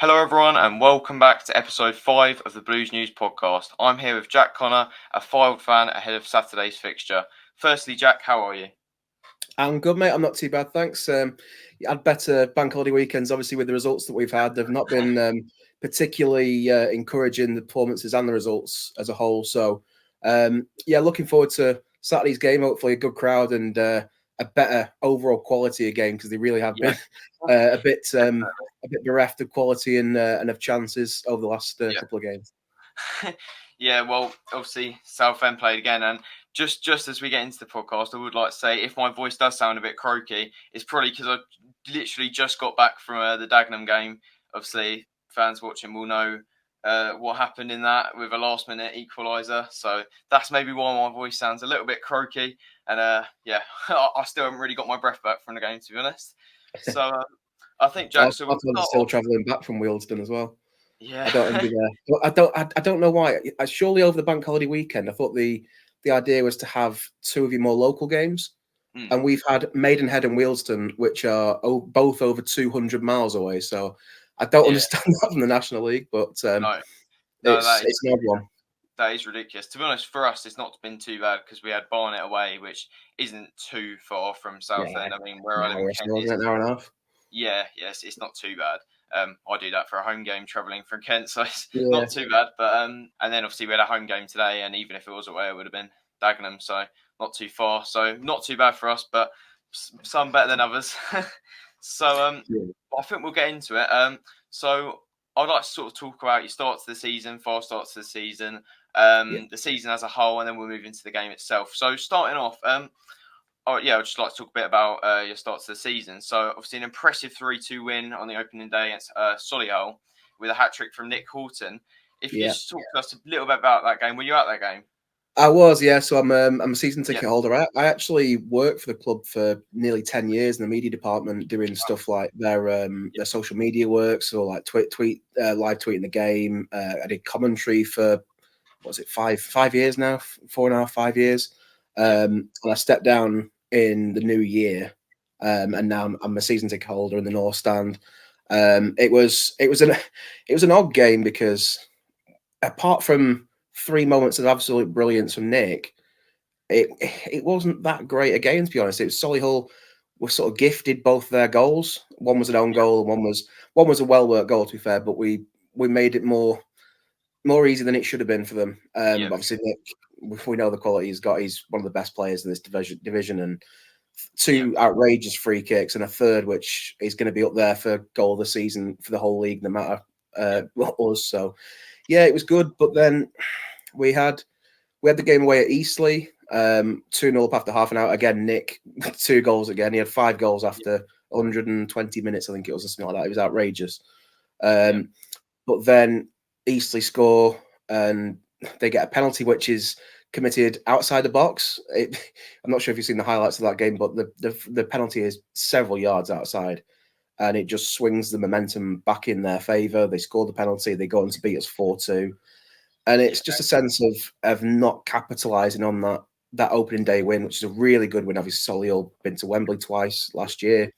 Hello, everyone, and welcome back to episode 5 of the Blues News podcast. I'm here with Jack Connor, a Fylde fan ahead of Saturday's fixture. Firstly, Jack, how are you? I'm good, mate. I'm not too bad, thanks. You had better bank holiday weekends, obviously, with the results that we've had. They've not been particularly encouraging, the performances and the results as a whole. So, looking forward to Saturday's game. Hopefully, a good crowd and a better overall quality of game, because they really have been a bit bereft of quality and of chances over the last couple of games. Yeah, well, obviously Southend played again, and just as we get into the podcast, I would like to say if my voice does sound a bit croaky, it's probably because I literally just got back from the Dagenham game. Obviously, fans watching will know what happened in that with a last-minute equaliser, so that's maybe why my voice sounds a little bit croaky. And I still haven't really got my breath back from the game, to be honest. So I think Jack, so we'll start still off. travelling back from Wealdstone as well. Yeah, I don't envy I don't know why. Surely over the bank holiday weekend, I thought the idea was to have two of your more local games, and we've had Maidenhead and Wealdstone, which are both over 200 miles away. So I don't understand that from the National League, but no, it's an odd one. That is ridiculous. To be honest, for us, it's not been too bad because we had Barnet away, which isn't too far from Southend. I mean, where I live in Kent is an hour and a half. Yes, it's not too bad. I do that for a home game travelling from Kent, so it's Yeah. not too bad. But and then obviously we had a home game today, and even if it was away, it would have been Dagenham, so not too far. So not too bad for us, but some better than others. So I think we'll get into it. So I'd like to sort of talk about your start to the season, 5 starts to the season, the season as a whole, and then we'll move into the game itself. So starting off, I'd just like to talk a bit about your start to the season. So obviously an impressive 3-2 win on the opening day against Solihull with a hat-trick from Nick Horton. If you just talk to us a little bit about that game, were you at that game? I was, yeah. So I'm a season ticket holder. I actually worked for the club for nearly 10 years in the media department, doing stuff like their social media work, so like live tweeting the game. I did commentary for 5 years now, 4.5, 5 years. And I stepped down in the new year, and now I'm a season ticket holder in the North Stand. It was an odd game because apart from 3 moments of absolute brilliance from Nick, it wasn't that great a game, to be honest. It was Solihull were sort of gifted both their goals. One was an own goal, and one was a well worked goal, to be fair. But we made it more easy than it should have been for them. Obviously, Nick, we know the quality he's got. He's one of the best players in this division, and 2 outrageous free kicks and a third, which is going to be up there for goal of the season for the whole league, no matter what us. So. Yeah, it was good, but then we had the game away at Eastleigh, 2-0 up after half an hour. Again, Nick, 2 goals again. He had 5 goals after 120 minutes, I think it was, or something like that. It was outrageous. But then Eastleigh score, and they get a penalty, which is committed outside the box. I'm not sure if you've seen the highlights of that game, but the penalty is several yards outside. And it just swings the momentum back in their favour. They score the penalty. They go on to beat us 4-2. And it's just a sense of not capitalising on that opening day win, which is a really good win. Obviously, Solihull been to Wembley twice last year,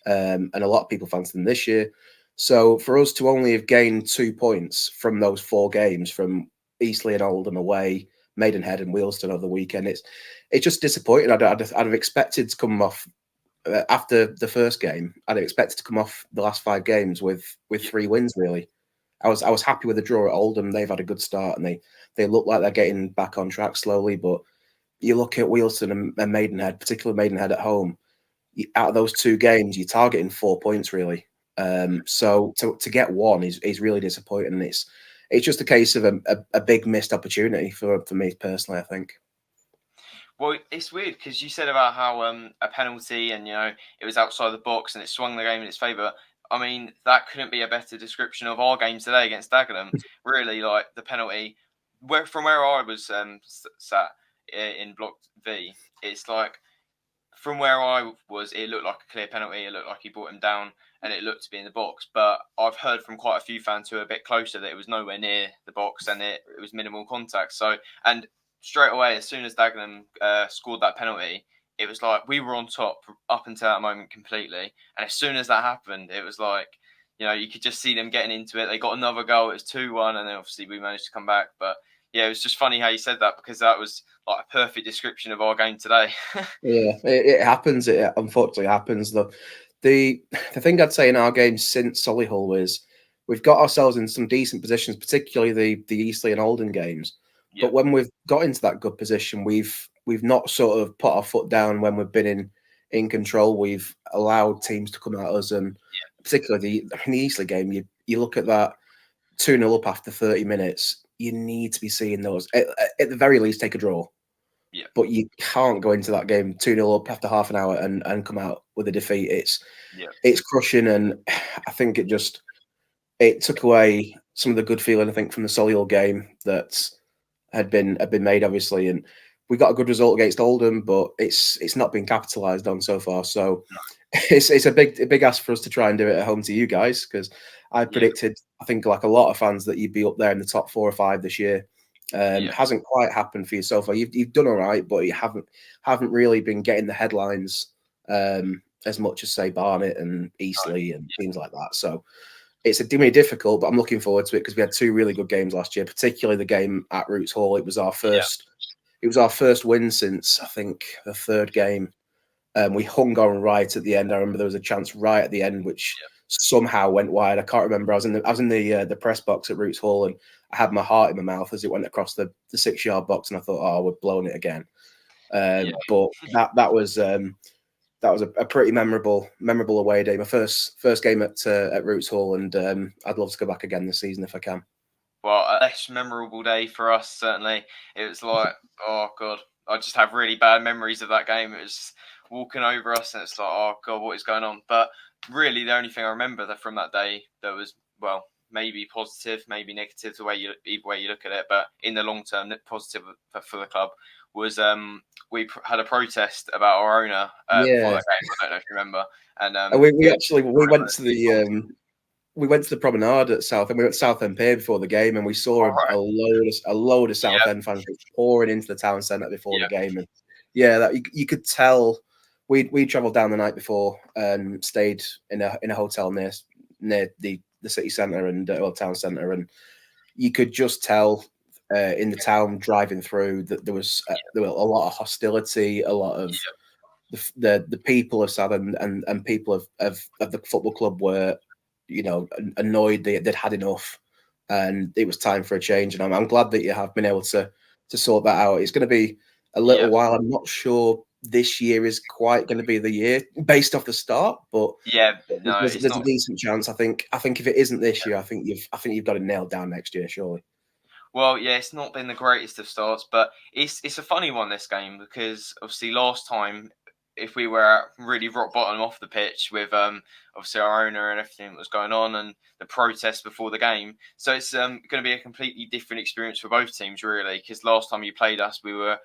and a lot of people fancy them this year. So for us to only have gained 2 points from those 4 games, from Eastleigh and Oldham away, Maidenhead and Wealdstone over the weekend, it's just disappointing. I'd have expected to come off after the first game. I'd expected to come off the last 5 games with 3 wins. Really, I was happy with the draw at Oldham. They've had a good start, and they look like they're getting back on track slowly. But you look at Wealdstone and Maidenhead, particularly Maidenhead at home. Out of those 2 games, you're targeting 4 points really. So to get 1 is really disappointing. It's just a case of a big missed opportunity for me personally, I think. Well, it's weird because you said about how a penalty and it was outside the box and it swung the game in its favour. I mean, that couldn't be a better description of our game today against Dagenham. Really, like the penalty, from where I was sat in Block V, it's like from where I was, it looked like a clear penalty. It looked like he brought him down, and it looked to be in the box. But I've heard from quite a few fans who are a bit closer that it was nowhere near the box and it was minimal contact. So, and straight away, as soon as Dagenham scored that penalty, it was like we were on top up until that moment completely. And as soon as that happened, it was like you know, you could just see them getting into it. They got another goal. It was 2-1, and then obviously we managed to come back. But yeah, it was just funny how you said that, because that was like a perfect description of our game today. Yeah, it happens. It unfortunately happens. The thing I'd say in our game since Solihull is we've got ourselves in some decent positions, particularly the Eastleigh and Oldham games. Yeah. But when we've got into that good position, we've not sort of put our foot down when we've been in control. We've allowed teams to come at us, and particularly the Eastleigh game, you look at that 2-0 up after 30 minutes, you need to be seeing those. At the very least, take a draw. Yeah. But you can't go into that game 2-0 up after half an hour and come out with a defeat. It's crushing, and I think it took away some of the good feeling, I think, from the Solihull game that had been made, obviously. And we got a good result against Oldham, but it's not been capitalised on so far. So it's a big ask for us to try and do it at home to you guys, because I predicted, I think, like a lot of fans, that you'd be up there in the top 4 or 5 this year. Hasn't quite happened for you so far. You've done all right, but you haven't really been getting the headlines as much as, say, Barnet and Eastleigh and things like that. So it's going to be difficult, but I'm looking forward to it, because we had 2 really good games last year, particularly the game at Roots Hall. It was our first. It was our first win since, I think, the 3rd game. We hung on right at the end. I remember there was a chance right at the end which somehow went wide. I can't remember. I was in the press box at Roots Hall, and I had my heart in my mouth as it went across the 6-yard box, and I thought, oh, we're blowing it again. But that was a pretty memorable away day. My first game at Roots Hall, and I'd love to go back again this season if I can. Well, a less memorable day for us, certainly. It was like, oh God, I just have really bad memories of that game. It was walking over us, and it's like, oh God, what is going on? But really, the only thing I remember from that day that was, well, maybe positive, maybe negative, either way you look at it, but in the long term, positive for the club was we had a protest about our owner before that game. I don't know if you remember. And we went to the promenade at Southend. We went to Southend Pier before the game, and we saw a load of Southend fans pouring into the town centre before the game. And that you could tell. We travelled down the night before and stayed in a hotel near the city centre and town centre, and you could just tell in the town driving through that there was a lot of hostility, a lot of the people of Southend and people of the football club were, annoyed they'd had enough, and it was time for a change. And I'm glad that you have been able to sort that out. It's going to be a little while. I'm not sure this year is quite going to be the year based off the start, but there's a decent chance. I think if it isn't this year, I think you've got it nailed down next year, surely. Well, it's not been the greatest of starts, but it's a funny one, this game, because obviously last time, if we were really rock bottom off the pitch with obviously our owner and everything that was going on and the protests before the game, so it's going to be a completely different experience for both teams, really, because last time you played us, we were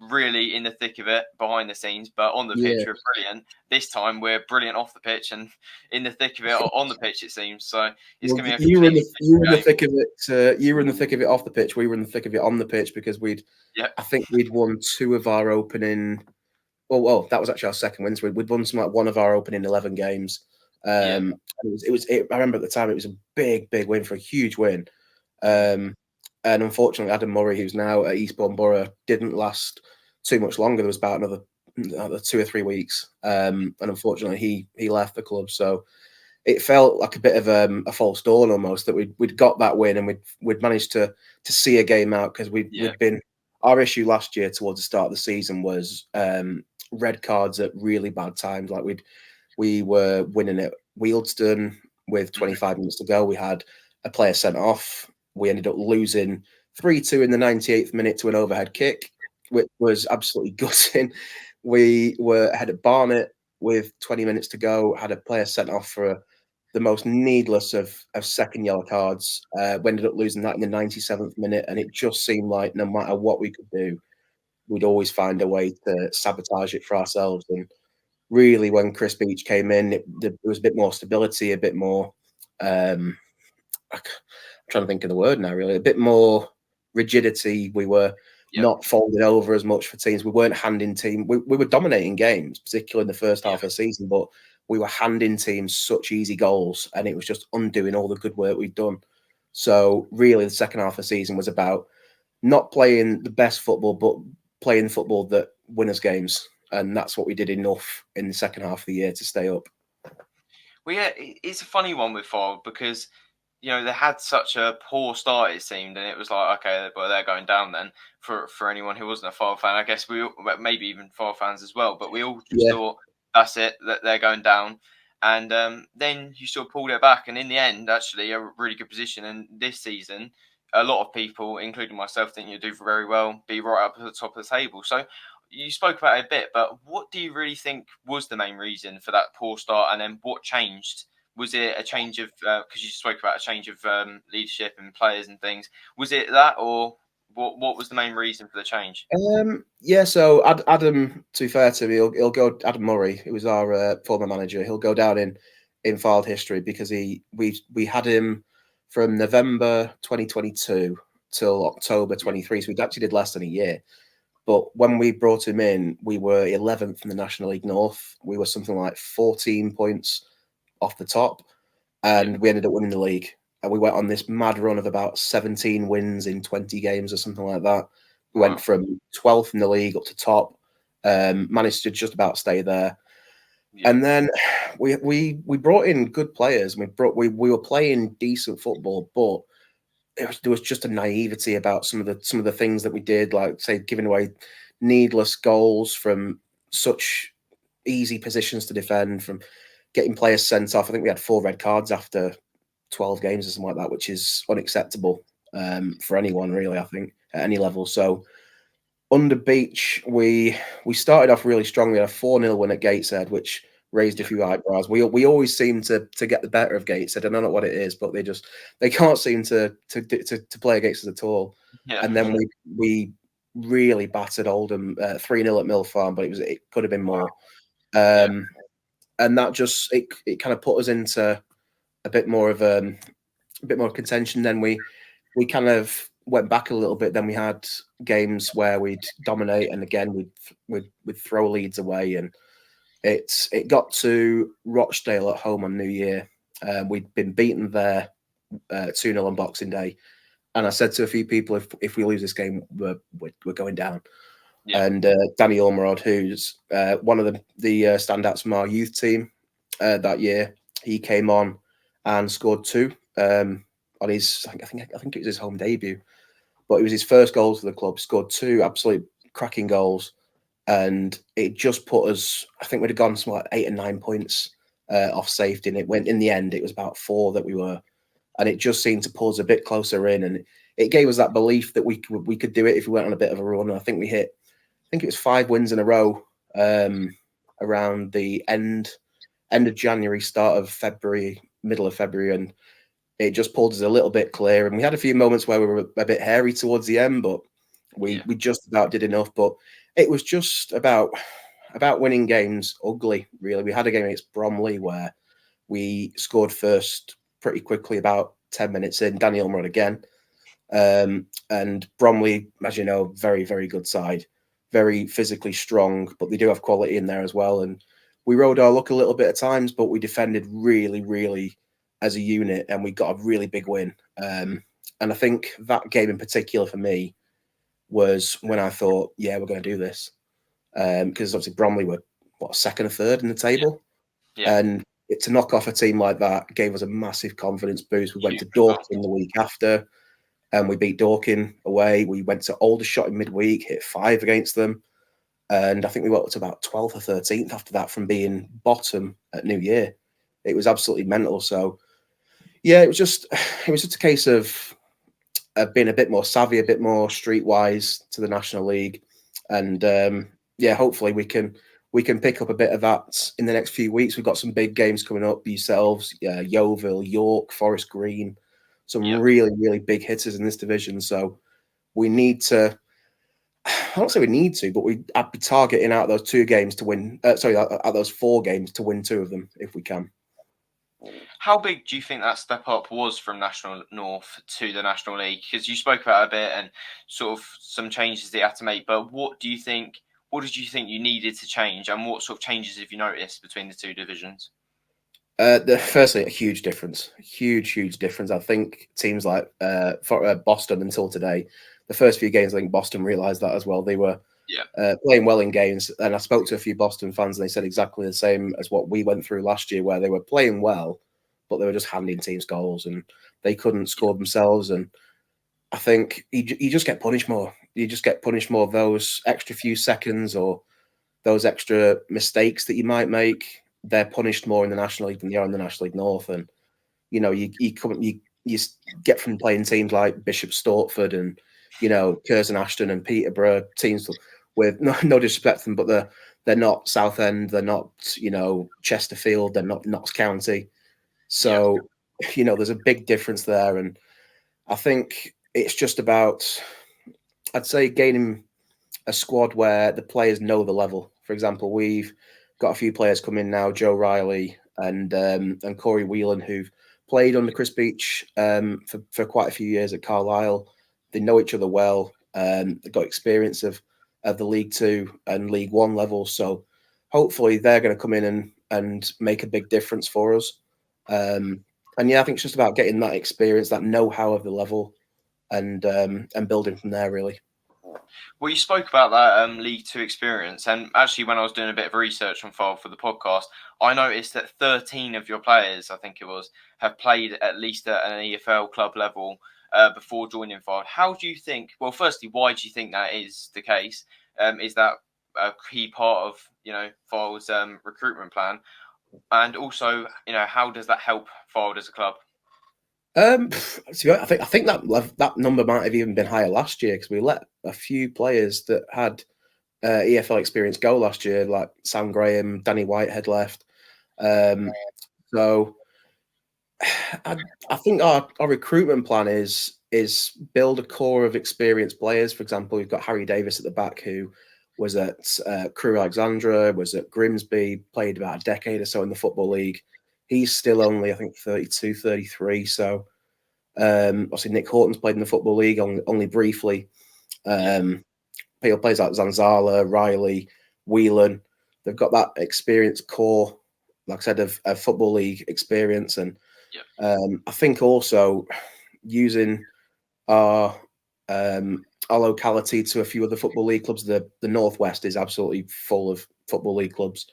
really in the thick of it behind the scenes, but on the pitch we're brilliant. This time we're brilliant off the pitch and in the thick of it on the pitch, it seems. So it's going to be you were in the thick of it. You were in the thick of it off the pitch. We were in the thick of it on the pitch, because I think we'd won 2 of our opening. Well, that was actually our second win. So we'd won one of our opening 11 games. And I remember at the time it was a big win, for a huge win. And unfortunately, Adam Murray, who's now at Eastbourne Borough, didn't last too much longer. There was about another 2 or 3 weeks. And unfortunately, he left the club. So it felt like a bit of a false dawn almost, that we'd got that win, and we'd managed to see a game out, because we'd been. Our issue last year towards the start of the season was red cards at really bad times. Like we were winning at Wealdstone with 25 minutes to go. We had a player sent off. We ended up losing 3-2 in the 98th minute to an overhead kick, which was absolutely gutting. We were ahead at Barnet with 20 minutes to go, had a player sent off for the most needless of second yellow cards. We ended up losing that in the 97th minute, and it just seemed like no matter what we could do, we'd always find a way to sabotage it for ourselves. And really, when Chris Beech came in, there was a bit more stability, a bit more. I'm trying to think of the word now. Really, a bit more rigidity. We were not folding over as much for teams. We weren't handing team. We were dominating games, particularly in the first half of the season, but we were handing teams such easy goals, and it was just undoing all the good work we'd done. So really, the second half of the season was about not playing the best football, but playing football that win us games. And that's what we did enough in the second half of the year to stay up. Well, yeah, it's a funny one with Fylde because, you know, they had such a poor start, it seemed, and it was like, okay, well, they're going down then for anyone who wasn't a Fylde fan. I guess maybe even Fylde fans as well, but we all just thought, that's it, that they're going down. And then you sort of pulled it back, and in the end, actually, a really good position. And this season, a lot of people, including myself, think you'll do very well, be right up at the top of the table. So you spoke about it a bit, but what do you really think was the main reason for that poor start, and then what changed? Was it a change of because you spoke about a change of leadership and players and things? Was it that, or what was the main reason for the change? Yeah, so Adam, to be fair to him, he'll go. Adam Murray, who was our former manager, he'll go down in Fylde history because we had him from November 2022 till October 23. So we actually did less than a year. But when we brought him in, we were 11th in the National League North. We were something like 14 points off the top, and we ended up winning the league. And we went on this mad run of about 17 wins in 20 games or something like that. We went from 12th in the league up to top, managed to just about stay there. Yeah. And then we brought in good players. We were playing decent football, but there was just a naivety about some of the things that we did, like say giving away needless goals from such easy positions to defend, from getting players sent off. I think we had 4 red cards after 12 games or something like that, which is unacceptable for anyone really, I think, at any level. So under Beach, we started off really strong. We had a 4-0 win at Gateshead, which raised a few eyebrows. We always seem to get the better of Gateshead. I don't know what it is, but they can't seem to play against us at all. Yeah. And then we really battered Oldham 3-0 at Mill Farm, but it could have been more. And that just it kind of put us into a bit more contention. Then we kind of went back a little bit. Then we had games where we'd dominate, and again we'd throw leads away. And it got to Rochdale at home on New Year. We'd been beaten there 2-0 on Boxing Day, and I said to a few people, if we lose this game, we're going down. Yeah. And Danny Ormerod, who's one of the standouts from our youth team that year, he came on and scored 2 on his. I think it was his home debut, but it was his first goal for the club. Scored 2 absolute cracking goals, and it just put us. I think we'd have gone something like 8 and 9 points off safety, and it went in the end. It was about 4 that we were, and it just seemed to pull us a bit closer in, and it gave us that belief that we could do it if we went on a bit of a run. And I think we hit. I think it was 5 wins in a row around the end of January, start of February, middle of February, and it just pulled us a little bit clear. And we had a few moments where we were a bit hairy towards the end, but we just about did enough. But it was just about winning games ugly, really. We had a game against Bromley where we scored first pretty quickly, about 10 minutes in. Danny Ormerod again. And Bromley, as you know, very, very good side. Very physically strong, but they do have quality in there as well. And we rode our luck a little bit at times, but we defended really, really as a unit, and we got a really big win. And I think that game in particular for me was when I thought, yeah, we're going to do this. Because obviously Bromley were, second or third in the table? Yeah. And to knock off a team like that gave us a massive confidence boost. We went to Dorking the week after, and we beat Dorking away. We went to Aldershot in midweek, hit 5 against them. And I think we got up to about 12th or 13th after that from being bottom at New Year. It was absolutely mental. So, yeah, it was just a case of being a bit more savvy, a bit more streetwise to the National League. And, hopefully we can pick up a bit of that in the next few weeks. We've got some big games coming up, yourselves, Yeovil, York, Forest Green. Some really, really big hitters in this division. So we need to, I don't say we need to, but I'd be targeting out those 2 games to win. Out those 4 games to win 2 of them if we can. How big do you think that step up was from National North to the National League? Because you spoke about it a bit and sort of some changes they had to make. But what did you think you needed to change, and what sort of changes have you noticed between the 2 divisions? Firstly, a huge difference. Huge difference. I think teams like for Boston until today, the first few games, I think Boston realised that as well. They were playing well in games, and I spoke to a few Boston fans, and they said exactly the same as what we went through last year, where they were playing well, but they were just handing teams goals, and they couldn't score themselves. And I think you just get punished more. You just get punished more of those extra few seconds or those extra mistakes that you might make. They're punished more in the National League than they are in the National League North. And you get from playing teams like Bishop Stortford and Curzon Ashton and Peterborough, teams with no disrespect to them, but they're not Southend, they're not Chesterfield, they're not Notts County. So there's a big difference there, and I think it's just about, I'd say, gaining a squad where the players know the level. For example, we've got a few players come in now, Joe Riley and Corey Whelan, who've played under Chris Beach for quite a few years at Carlisle. They know each other well. They've got experience of the League Two and League One level. So hopefully they're going to come in and make a big difference for us. And I think it's just about getting that experience, that know-how of the level, and building from there, really. Well, you spoke about that League Two experience, and actually, when I was doing a bit of research on Fylde for the podcast, I noticed that 13 of your players, I think it was, have played at least at an EFL club level before joining Fylde. How do you think? Well, firstly, why do you think that is the case? Is that a key part of Fylde's recruitment plan? And also, how does that help Fylde as a club? I think that number might have even been higher last year, because we let a few players that had EFL experience go last year, like Sam Graham, Danny Whitehead left. So I think our recruitment plan is build a core of experienced players. For example, we've got Harry Davis at the back, who was at Crewe Alexandra, was at Grimsby, played about a decade or so in the Football League. He's still only, I think, 32, 33. So obviously Nick Horton's played in the Football League only briefly. People players like Zanzala, Riley, Whelan. They've got that experienced core, like I said, of Football League experience. And I think also using our locality to a few other Football League clubs. The Northwest is absolutely full of Football League clubs.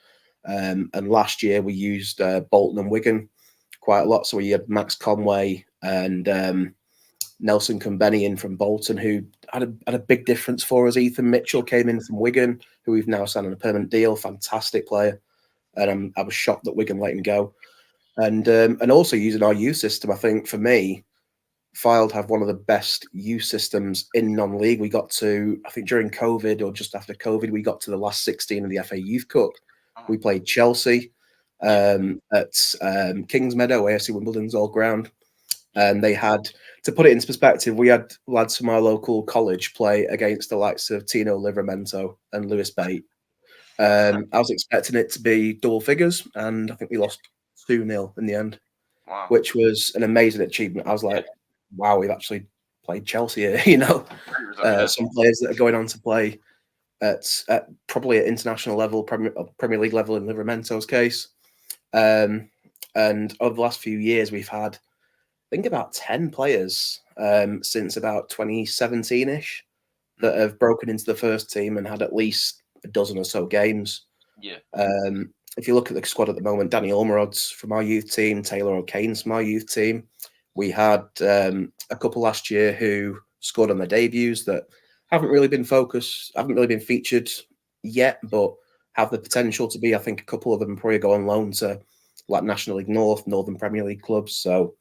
And last year we used Bolton and Wigan quite a lot. So we had Max Conway and Nelson Kumbeni in from Bolton, who had a big difference for us. Ethan Mitchell came in from Wigan, who we've now signed on a permanent deal. Fantastic player. And I was shocked that Wigan let him go. And also using our youth system, I think for me, Fylde have one of the best youth systems in non-league. We got to, I think during COVID or just after COVID, we got to the last 16 of the FA Youth Cup. We played Chelsea at Kingsmeadow, AFC Wimbledon's old ground. And they had, to put it into perspective, we had lads from our local college play against the likes of Tino Livramento and Lewis Bate. I was expecting it to be double figures, and I think we lost 2-0 in the end, which was an amazing achievement. I was like, wow, we've actually played Chelsea here, some players that are going on to play at probably at international level, Premier League level in Livramento's case. And over the last few years, we've had, I think, about 10 players since about 2017-ish that have broken into the first team and had at least a dozen or so games. If you look at the squad at the moment, Danny Olmerod's from our youth team, Taylor O'Kane's from our youth team. We had a couple last year who scored on their debuts that haven't really been featured yet, but have the potential to be. I think a couple of them probably go on loan to like National League North, Northern Premier League clubs. So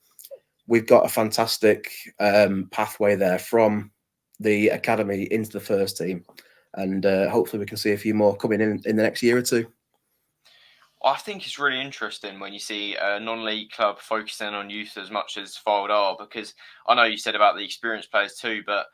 we've got a fantastic pathway there from the academy into the first team. And hopefully we can see a few more coming in the next year or two. I think it's really interesting when you see a non-league club focusing on youth as much as Fylde are, because I know you said about the experienced players too, but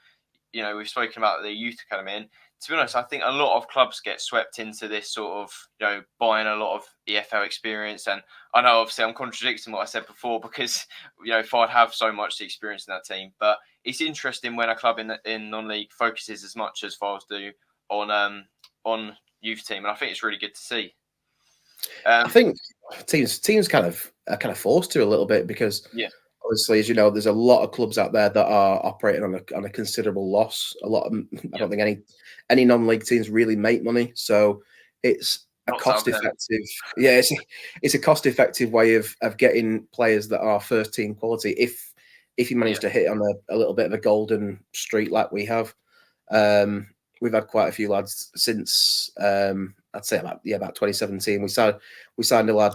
we've spoken about the youth academy, and to be honest, I think a lot of clubs get swept into this sort of buying a lot of EFL experience. And I know obviously I'm contradicting what I said before, because Fylde have so much experience in that team, but it's interesting when a club in non-league focuses as much as Fylde do on youth team, and I think it's really good to see. I think teams kind of kind of forced to a little bit because Yeah. obviously, as you know, there's a lot of clubs out there that are operating on a considerable loss. A lot of I don't think any non-league teams really make money, so it's a cost-effective. Yeah, it's a cost-effective way of getting players that are first-team quality. If you manage to hit on a little bit of a golden streak like we have, we've had quite a few lads since I'd say about 2017. We signed a lad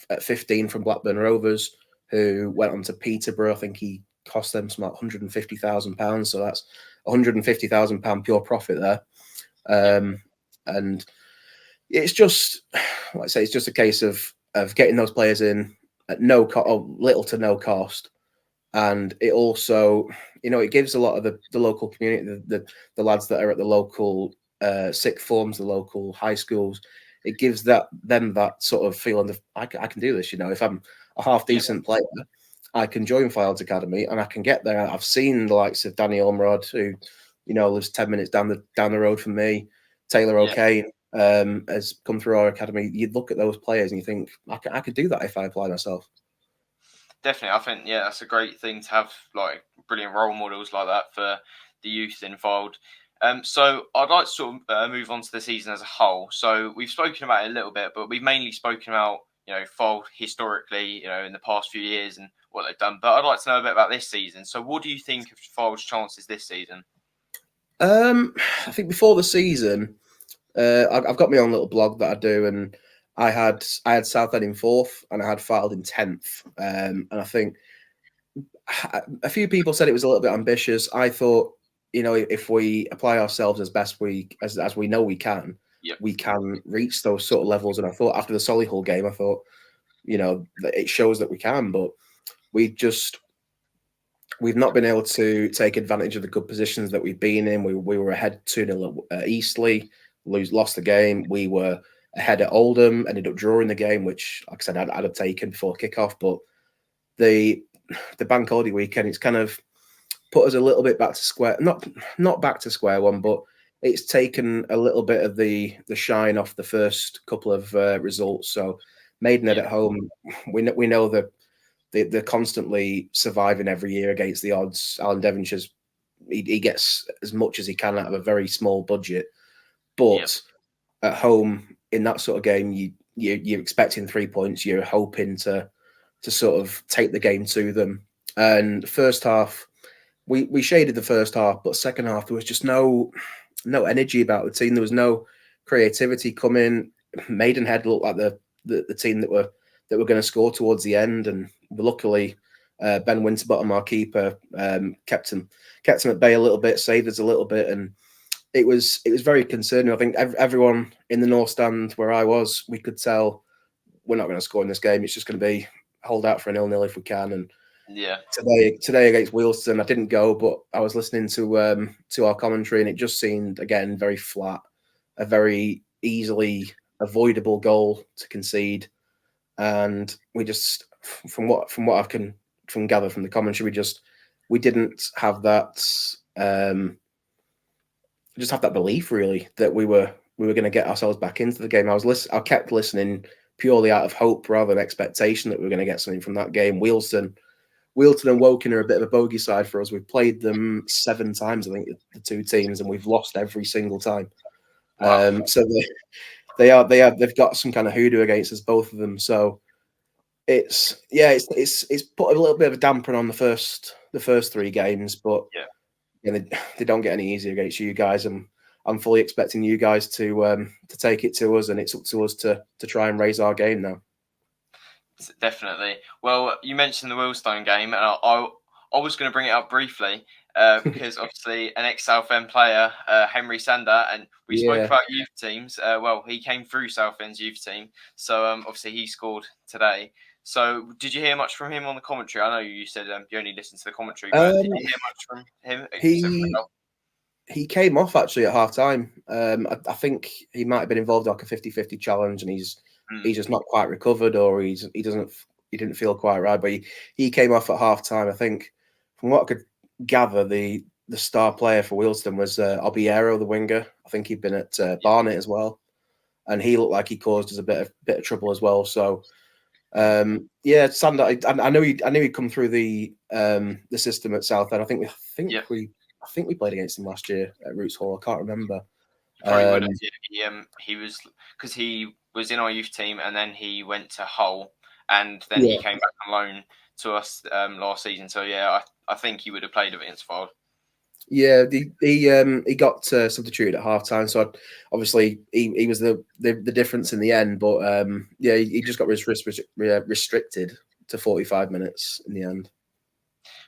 at 15 from Blackburn Rovers who went on to Peterborough. I think he cost them some like £150,000. So that's £150,000 pure profit there. And it's just, like I say, it's just a case of getting those players in at little to no cost. And it also, it gives a lot of the local community, the lads that are at the local sixth forms, the local high schools, it gives them that sort of feeling of I can do this. If I'm a half decent player, I can join Fylde's Academy and I can get there. I've seen the likes of Danny Ormerod, who lives 10 minutes down the road from me. Taylor O'Kane has come through our academy. You look at those players and you think I could do that if I apply myself. Definitely, I think that's a great thing to have, like brilliant role models like that for the youth involved. So I'd like to sort of move on to the season as a whole. So we've spoken about it a little bit, but we've mainly spoken about Fylde historically, in the past few years and what they've done. But I'd like to know a bit about this season. So what do you think of Fylde's chances this season? I think before the season, I've got my own little blog that I do, and I had Southend in 4th and I had Fylde in 10th. And I think a few people said it was a little bit ambitious. I thought, if we apply ourselves as best as we know we can, we can reach those sort of levels. And I thought after the Solihull game, I thought, it shows that we can, but we've not been able to take advantage of the good positions that we've been in. We were ahead 2-0 at Eastleigh, lost the game. We were ahead at Oldham, ended up drawing the game, which, like I said, I'd have taken before kickoff. But the bank holiday weekend, it's kind of put us a little bit back to square, not back to square one, but it's taken a little bit of the shine off the first couple of results. So Maidenhead at home, we know that they're constantly surviving every year against the odds. Alan Devonshire's he gets as much as he can out of a very small budget, but at home in that sort of game, you're expecting 3 points. You're hoping to sort of take the game to them. And first half, we shaded the first half, but second half there was just no energy about the team. There was no creativity coming. Maidenhead looked like the team that were going to score towards the end, and luckily Ben Winterbottom, our keeper, kept him at bay a little bit, saved us a little bit, and it was very concerning. I think everyone in the North Stand where I was, we could tell we're not going to score in this game. It's just going to be hold out for a 0-0 if we can. And today against Wealdstone, I didn't go, but I was listening to our commentary, and it just seemed again very flat, a very easily avoidable goal to concede. And we just, from what I can gather from the commentary, we didn't have that just have that belief really that we were going to get ourselves back into the game. I kept listening purely out of hope rather than expectation that we were going to get something from that game. Wealdstone and Woking are a bit of a bogey side for us. We've played them 7 times, I think, the two teams, and we've lost every single time. Wow. So they've got some kind of hoodoo against us, both of them. So it's put a little bit of a damper on the first 3 games, but they don't get any easier against you guys. And I'm fully expecting you guys to take it to us, and it's up to us to try and raise our game now. Definitely. Well, you mentioned the Wealdstone game, and I was going to bring it up briefly because obviously an ex-Southend player, Henry Sander, and we spoke about youth teams. Well, he came through Southend's youth team, so obviously he scored today. So did you hear much from him on the commentary? I know you said you only listened to the commentary, but did you hear much from him? He came off actually at half time. I think he might have been involved in like a 50-50 challenge, and he's just not quite recovered, or he didn't feel quite right. But he came off at half time. I think from what I could gather, the star player for Wealdstone was 𝗝𝗄𝗄, the winger. I think he'd been at Barnet as well, and he looked like he caused us a bit of trouble as well. So Yeah, Sander. I know he'd come through the system at Southend. I think we played against him last year at Roots Hall. I can't remember. Probably would have. He was, because he was in our youth team and then he went to Hull and then he came back on loan to us last season. So yeah, I think he would have played against Fylde. Yeah, he got substituted at half time, so obviously he was the difference in the end. But yeah, he just got restricted to 45 minutes in the end.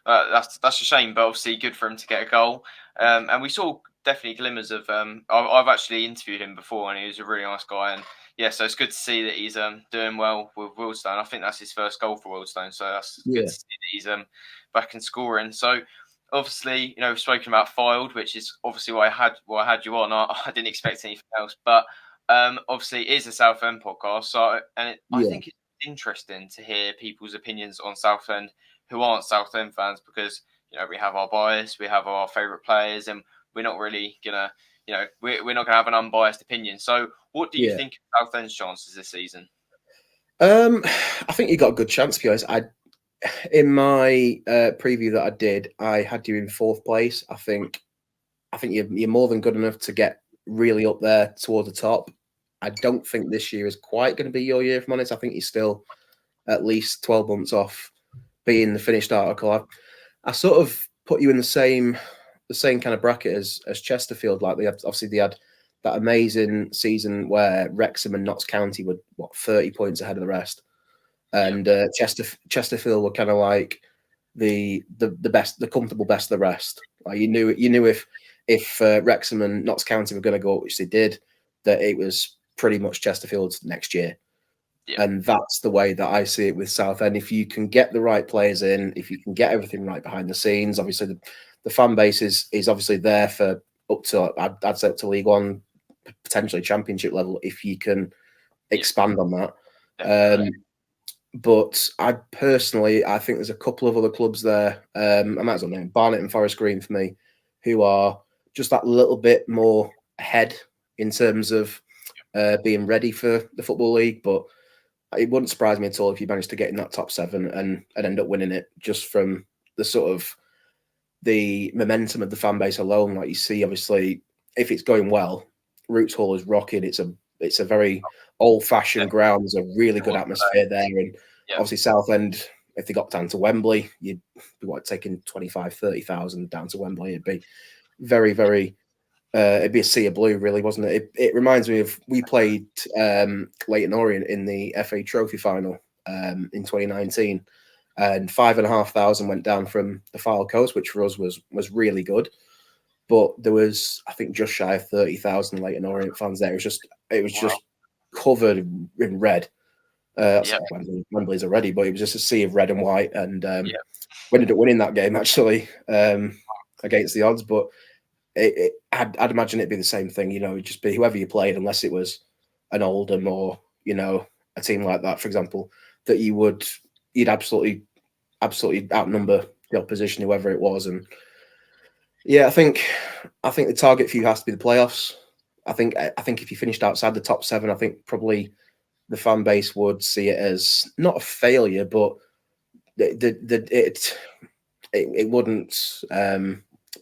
That's a shame, but obviously good for him to get a goal. And we saw definitely glimmers of. I've actually interviewed him before, and he was a really nice guy. And yeah, so it's good to see that he's doing well with Wealdstone. I think that's his first goal for Wealdstone, so that's good to see that he's back and scoring. So obviously, we've spoken about Fylde, which is obviously why I had you on. I didn't expect anything else, but obviously it is a Southend podcast, so I think it's interesting to hear people's opinions on Southend who aren't Southend fans, because we have our bias, we have our favourite players, and we're not really gonna, we're not gonna have an unbiased opinion. So, what do you think of Southend's chances this season? I think you got a good chance, to be honest. In my preview that I did, I had you in 4th place. I think you're more than good enough to get really up there towards the top. I don't think this year is quite going to be your year, if I'm honest. I think you're still at least 12 months off being the finished article. I sort of put you in the same kind of bracket as Chesterfield. Like they had that amazing season where Wrexham and Notts County were 30 points ahead of the rest. And Chesterfield were kind of like the best, the comfortable best of the rest. Like you knew if Wrexham and Notts County were going to go up, which they did, that it was pretty much Chesterfield's next year. Yeah. And that's the way that I see it with Southend. If you can get the right players in, if you can get everything right behind the scenes, obviously the fan base is obviously there for up to, I'd say up to League One, potentially Championship level, if you can expand on that. But I think there's a couple of other clubs there. I might as well name Barnet and Forest Green for me, who are just that little bit more ahead in terms of being ready for the Football League. But it wouldn't surprise me at all if you managed to get in that top 7 and end up winning it, just from the sort of the momentum of the fan base alone. Like you see, obviously, if it's going well, Roots Hall is rocking. It's a very old-fashioned ground. There's a really good atmosphere there, and obviously Southend, if they got down to Wembley, you'd be taking 25,000-30,000 down to Wembley. It'd be very, very. It'd be a sea of blue, really, wasn't it? It reminds me of, we played Leyton Orient in the FA Trophy final in 2019, and 5,500 went down from the Fylde coast, which for us was really good. But there was, I think, just shy of 30,000 Leyton Orient fans there. It was just covered in red. Wembley's already, but it was just a sea of red and white, and we ended up winning that game actually against the odds. But I'd imagine it'd be the same thing. It'd just be whoever you played, unless it was an Oldham or a team like that, for example, that you'd absolutely outnumber the opposition, whoever it was. And yeah, I think the target for you has to be the playoffs. I think if you finished outside the top 7, I think probably the fan base would see it as not a failure, but it wouldn't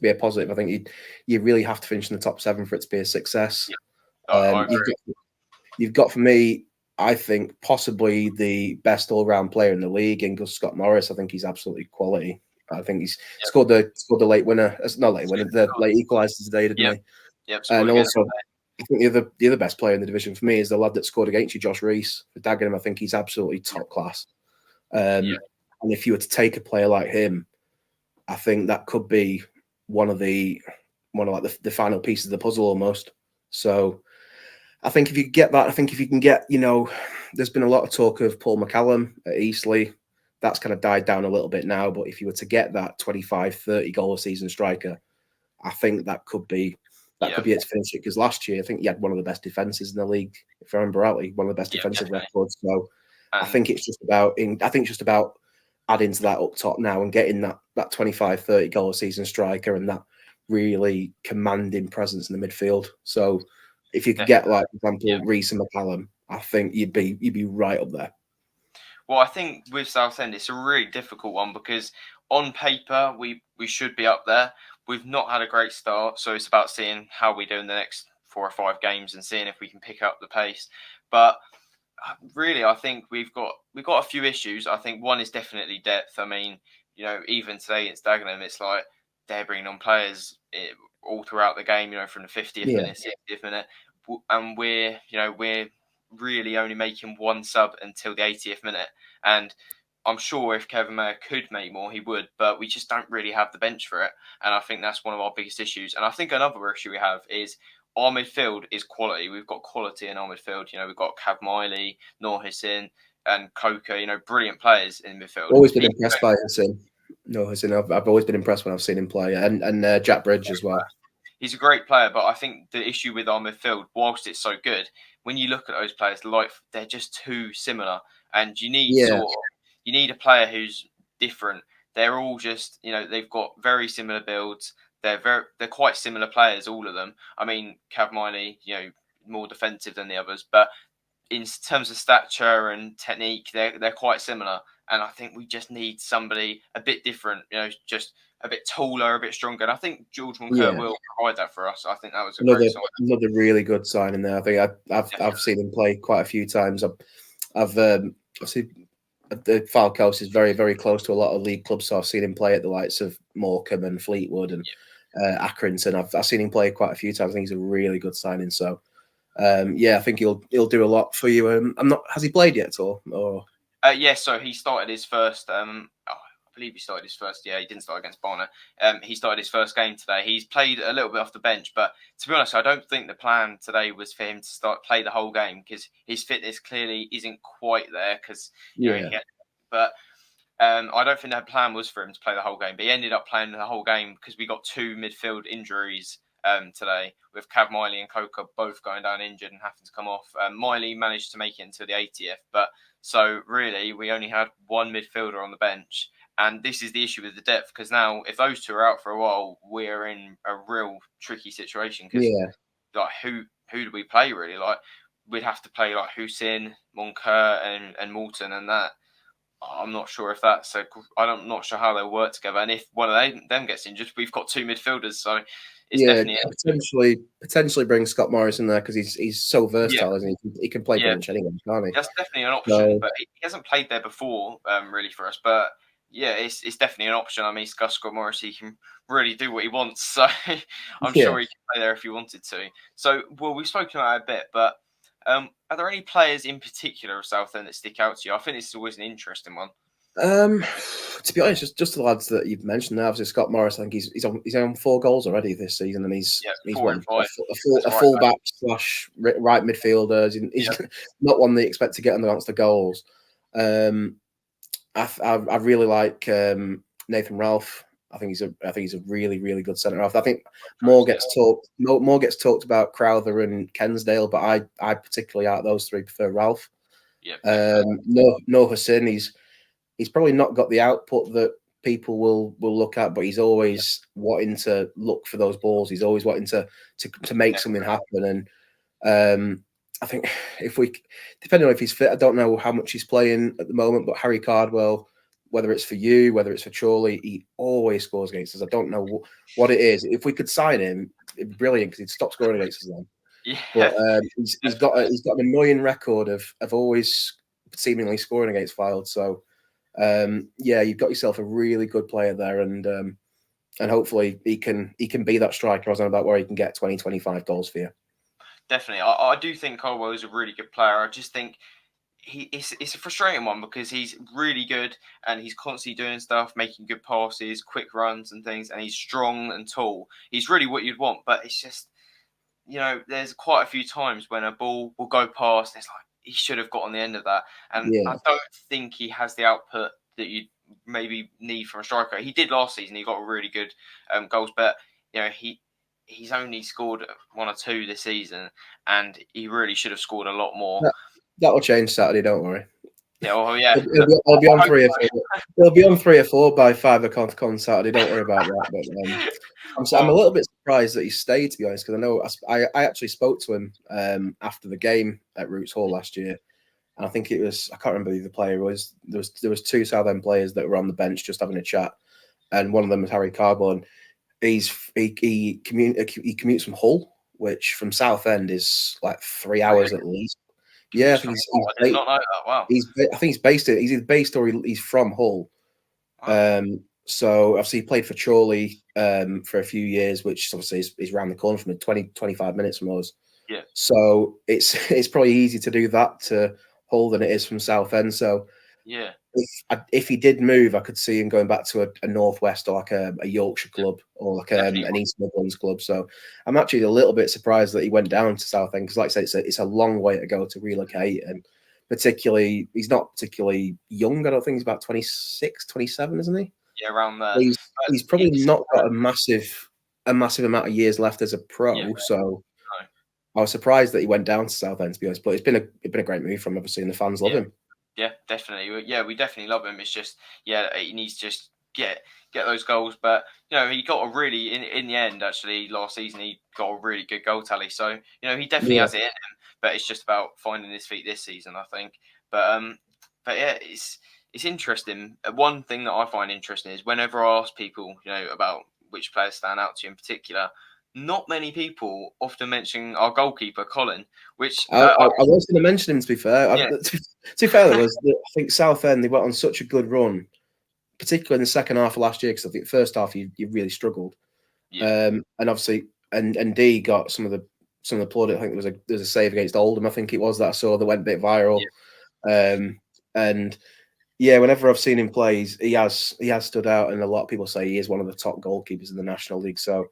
be a positive. I think you really have to finish in the top 7 for it to be a success. You've got for me, I think, possibly the best all-round player in the league in Gus Scott Morris. I think he's absolutely quality. I think he's scored the late winner. Not late winner, the late equaliser today, didn't he? Yep. And also, I think the other best player in the division for me is the lad that scored against you, Josh Rees for Dagenham. I think he's absolutely top class. And if you were to take a player like him, I think that could be one of the final pieces of the puzzle almost. So I think if you get that, I think if you can get, there's been a lot of talk of Paul McCallum at Eastleigh. That's kind of died down a little bit now. But if you were to get that 25, 30 goal a season striker, I think that could be it to finish it. Because last year, I think he had one of the best defenses in the league. If I remember rightly, one of the best defensive records. So I think it's just about adding to that up top now and getting that 25, 30 goal a season striker and that really commanding presence in the midfield. So if you could get, like, for example, Rees and McCallum, I think you'd be right up there. Well, I think with Southend, it's a really difficult one because on paper we should be up there. We've not had a great start, so it's about seeing how we do in the next 4 or 5 games and seeing if we can pick up the pace. But really, I think we've got a few issues. I think one is definitely depth. I mean, even today against Dagenham, it's like they're bringing on players all throughout the game. From the 50th minute, 60th minute, and we're really only making one sub until the 80th minute. And I'm sure if 𝗝𝗄𝗎 could make more, he would, but we just don't really have the bench for it. And I think that's one of our biggest issues. And I think another issue we have is our midfield is quality. We've got quality in our midfield. We've got 𝗝𝗄𝗎, 𝗖𝗢𝗡, and 𝗏oka, brilliant players in midfield. Always been impressed by 𝗖𝗢𝗡. I've always been impressed when I've seen him play, and Jack Bridge as well. He's a great player, but I think the issue with our midfield, whilst it's so good, when you look at those players, they're just too similar, and you need you need a player who's different. They're all just, they've got very similar builds. They're quite similar players, all of them. I mean, 𝗝𝗄𝗎, more defensive than the others, but in terms of stature and technique, they're quite similar. And I think we just need somebody a bit different, just a bit taller, a bit stronger. And I think George Moncur will provide that for us. I think that was another really good signing there. I think I've seen him play quite a few times. I've seen the Fylde Coast is very, very close to a lot of league clubs, so I've seen him play at the likes of Morecambe and Fleetwood and Accrington. I've seen him play quite a few times. I think he's a really good signing. So I think he'll do a lot for you. Has he played yet at all? Or so he started his first. I believe he started his first. Yeah, he didn't start against Barnet. He started his first game today. He's played a little bit off the bench, but to be honest, I don't think the plan today was for him to play the whole game because his fitness clearly isn't quite there. But I don't think that plan was for him to play the whole game. But he ended up playing the whole game because we got 2 midfield injuries today, with 𝗝𝗄𝗎 and 𝗏oka both going down injured and having to come off. 𝗄𝗎 managed to make it until the 80th, but so really we only had one midfielder on the bench. And this is the issue with the depth, because now if those two are out for a while, we're in a real tricky situation. Because who do we play really? Like we'd have to play like Hussein, Moncur, and Morton, and that I'm not sure if that's I'm not sure how they'll work together. And if one of them gets injured, we've got 2 midfielders, so it's definitely potentially bring Scott Morris in there because he's so versatile, isn't he? He can play pretty much anywhere, can't he? That's definitely an option, but he hasn't played there before, really for us. But it's definitely an option. I mean, Scott Morris, he can really do what he wants, so I'm sure he can play there if he wanted to. So, we've spoken about it a bit, but are there any players in particular of Southend that stick out to you? I think this is always an interesting one. To be honest, just the lads that you've mentioned there, obviously Scott Morris, I think he's on 4 goals already this season, and he's 4 and 5. a fullback / right midfielder. He's not one that you expect to get amongst the goals. I really like Nathan Ralph. I think he's a really, really good centre half. I think more gets talked about Crowther and Kensdale, but I particularly out of those 3 prefer Ralph. 𝗖𝗎𝗓, he's probably not got the output that people will look at, but he's always wanting to look for those balls. He's always wanting to make something happen. And I think depending on if he's fit, I don't know how much he's playing at the moment, but Harry Cardwell, whether it's for you, whether it's for Chorley, he always scores against us. I don't know what it is. If we could sign him, it'd be brilliant because he'd stop scoring against us then. But he's got an annoying record of always seemingly scoring against Fylde. So you've got yourself a really good player there, and hopefully he can be that striker I was on about, where he can get 20, 25 goals for you. Definitely, I do think Caldwell is a really good player. I just think it's a frustrating one because he's really good and he's constantly doing stuff, making good passes, quick runs and things, and he's strong and tall. He's really what you'd want, but it's just, there's quite a few times when a ball will go past, it's like he should have got on the end of that. And I don't think he has the output that you maybe need from a striker. He did last season, he got really good goals, but he's only scored 1 or 2 this season, and he really should have scored a lot more. That'll change Saturday, don't worry. It'll be on 3 or 4. It'll be on 3 or 4 by 5 o'clock on Saturday. Don't worry about that. But I'm a little bit surprised that he stayed, to be honest, because I know I actually spoke to him after the game at Roots Hall last year, And I think it was, I can't remember who the player was. There was two Southend players that were on the bench just having a chat, and one of them was Harry Carbone. He commutes from Hull, which from Southend is like 3 hours at least. Yeah, I think I did not know that. Wow. I think he's based it. He's either based or he's from Hull. Wow. So obviously he played for Chorley for a few years, which obviously is around the corner from it, 25 minutes from us. Yeah. So it's probably easier to do that to Hull than it is from Southend. So yeah, if he did move, I could see him going back to a Northwest or like a Yorkshire club or like an East Midlands club. So I'm actually a little bit surprised that he went down to Southend because, like I said, it's a long way to go to relocate, and particularly he's not particularly young. I don't think he's about 26, 27, isn't he? Yeah, around there. He's probably not got a massive amount of years left as a pro. Yeah, so no. I was surprised that he went down to Southend, to be honest. But it's been a great move from him, obviously, and the fans love him. Yeah, definitely. Yeah, we definitely love him. It's just, he needs to just get those goals. But he got a really in the end. Actually, last season he got a really good goal tally. So he definitely has it in him. But it's just about finding his feet this season, I think. But yeah, it's interesting. One thing that I find interesting is whenever I ask people, about which players stand out to you in particular, not many people often mention our goalkeeper, Colin, which I was going to mention him, to be fair. Yeah. To be fair, I think Southend, they went on such a good run, particularly in the second half of last year, because I think the first half you really struggled. Yeah. And obviously, and D got some of the applauded. I think there was a save against Oldham, I think it was, that I saw that went a bit viral. Yeah. And yeah, whenever I've seen him play, he has stood out, and a lot of people say he is one of the top goalkeepers in the National League. So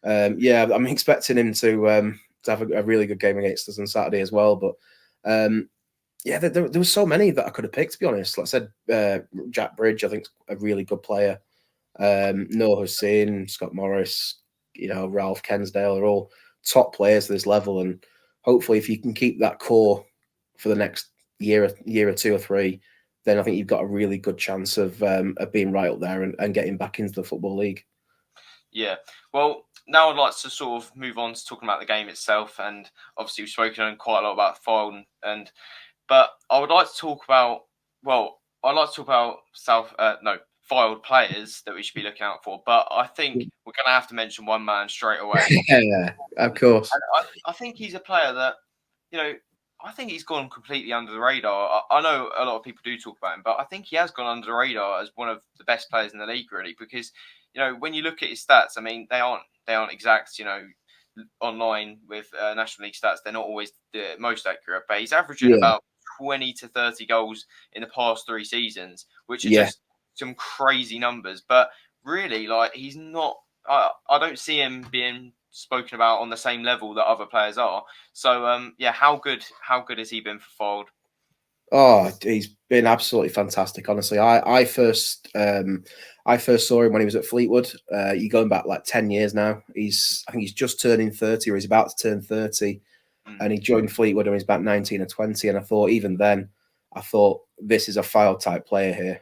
yeah, I'm expecting him to have a really good game against us on Saturday as well. But yeah, there were so many that I could have picked, to be honest. Like I said, Jack Bridge, I think, is a really good player. Noah Hussein, Scott Morris, Ralph Kensdale are all top players at this level, and hopefully, if you can keep that core for the next year or two or three, then I think you've got a really good chance of being right up there and getting back into the Football League. Yeah. Well, now I'd like to sort of move on to talking about the game itself, and obviously we've spoken quite a lot about Fylde, but I would like to talk about Fylde players that we should be looking out for. But I think we're going to have to mention one man straight away. Yeah, of course. And I think he's a player that, I think he's gone completely under the radar. I know a lot of people do talk about him, but I think he has gone under the radar as one of the best players in the league, really, because when you look at his stats, I mean, they aren't exact. Online with National League stats, they're not always the most accurate. But he's averaging about 20 to 30 goals in the past 3 seasons, which are just some crazy numbers. But really, he's not. I don't see him being spoken about on the same level that other players are. So how good has he been for Fylde? Oh, he's been absolutely fantastic. Honestly, I first saw him when he was at Fleetwood. You're going back like 10 years now. I think he's just turning 30, or he's about to turn 30, and he joined Fleetwood when he was about 19 or 20. And I thought, even then, this is a Fylde type player here.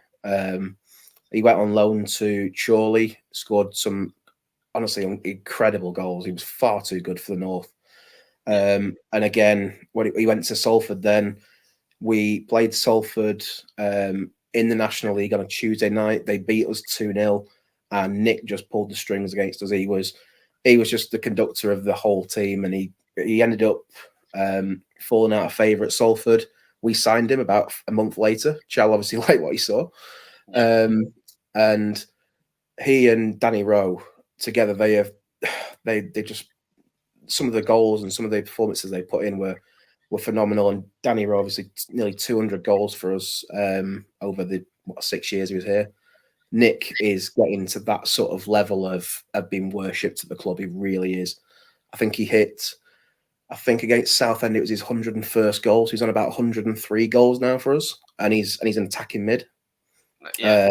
He went on loan to Chorley, scored some honestly incredible goals. He was far too good for the North. And again, when he went to Salford, then we played Salford in the National League on a Tuesday night. They beat us 2-0, and Nick just pulled the strings against us. He was just the conductor of the whole team, and he ended up falling out of favour at Salford. We signed him about a month later. Chal obviously liked what he saw. And he and Danny Rowe together, they just, some of the goals and some of the performances they put in were phenomenal. And Danny Rowe, obviously, nearly 200 goals for us over the 6 years he was here. Nick is getting to that sort of level of being worshipped at the club. He really is. I think against Southend it was his 101st goal. So he's on about 103 goals now for us, and he's an attacking mid. Yeah.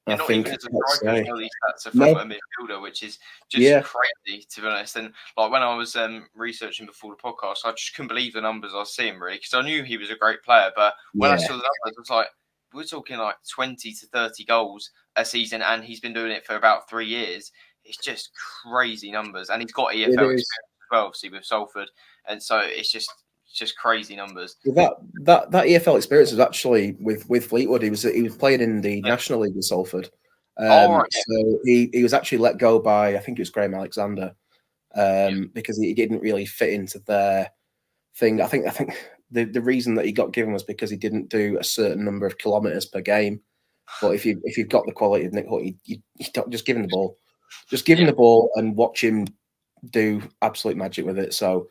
I not think even as a striker, that's a midfielder, which is just crazy, to be honest. And when I was researching before the podcast, I just couldn't believe the numbers I was seeing, really, because I knew he was a great player. But when I saw the numbers, I was like, we're talking 20 to 30 goals a season, and he's been doing it for about 3 years. It's just crazy numbers, and he's got EFL experience as well, obviously with Salford, and so it's just just crazy numbers. That EFL experience was actually with Fleetwood. He was playing in the National League with Salford. Right, So he was actually let go by, I think it was 𝗝𝗄𝗄 because he didn't really fit into their thing. I think the reason that he got given was because he didn't do a certain number of kilometers per game. But if you've got the quality of Nick Hutt, you don't just give him the ball, the ball and watch him do absolute magic with it. So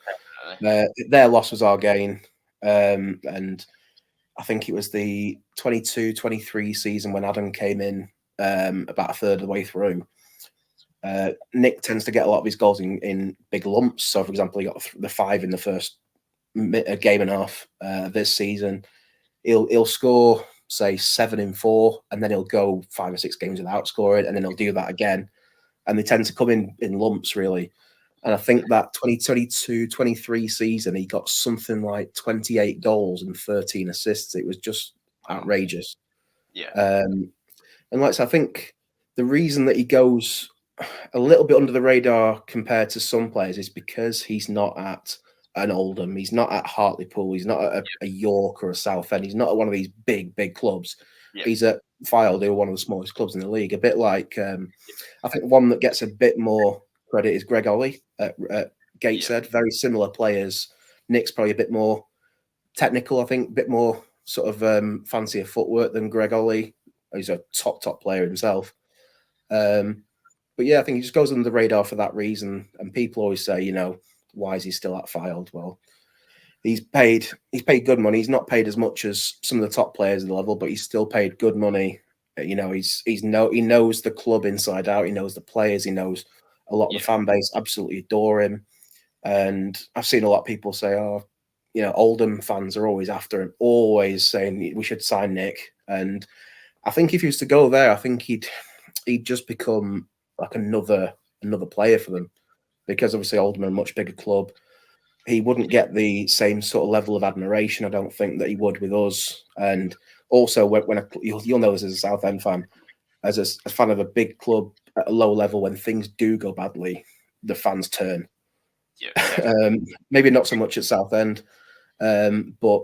their loss was our gain, and I think it was the 22-23 season when Adam came in about a third of the way through. Nick tends to get a lot of his goals in big lumps. So, for example, he got the 5 in the first game and a half this season. He'll score, say, 7 in 4, and then he'll go 5 or 6 games without scoring, and then he'll do that again. And they tend to come in lumps, really. And I think that 2022-23 season, he got something like 28 goals and 13 assists. It was just outrageous. Yeah. And like I think the reason that he goes a little bit under the radar compared to some players is because he's not at an Oldham, he's not at Hartlepool, he's not at a York or a Southend, he's not at one of these big clubs. He's at Fylde, one of the smallest clubs in the league. A bit like I think one that gets a bit more credit is 𝗝𝗄𝗄 at Gateshead. Very similar players. Nick's probably a bit more technical, I think, a bit more sort of fancier footwork than 𝗝𝗄𝗄. He's a top player himself. But yeah, I think he just goes under the radar for that reason. And people always say, why is he still at Fylde? Well, he's paid good money. He's not paid as much as some of the top players at the level, but he's still paid good money. He knows the club inside out. He knows the players. He knows a lot of the fan base absolutely adore him. And I've seen a lot of people say, Oldham fans are always after him, always saying we should sign Nick. And I think if he was to go there, I think he'd just become like another player for them, because obviously Oldham are a much bigger club. He wouldn't get the same sort of level of admiration, I don't think, that he would with us. And also, you'll know this as a Southend fan, as a fan of a big club at a low level, when things do go badly, the fans turn. Maybe not so much at Southend, but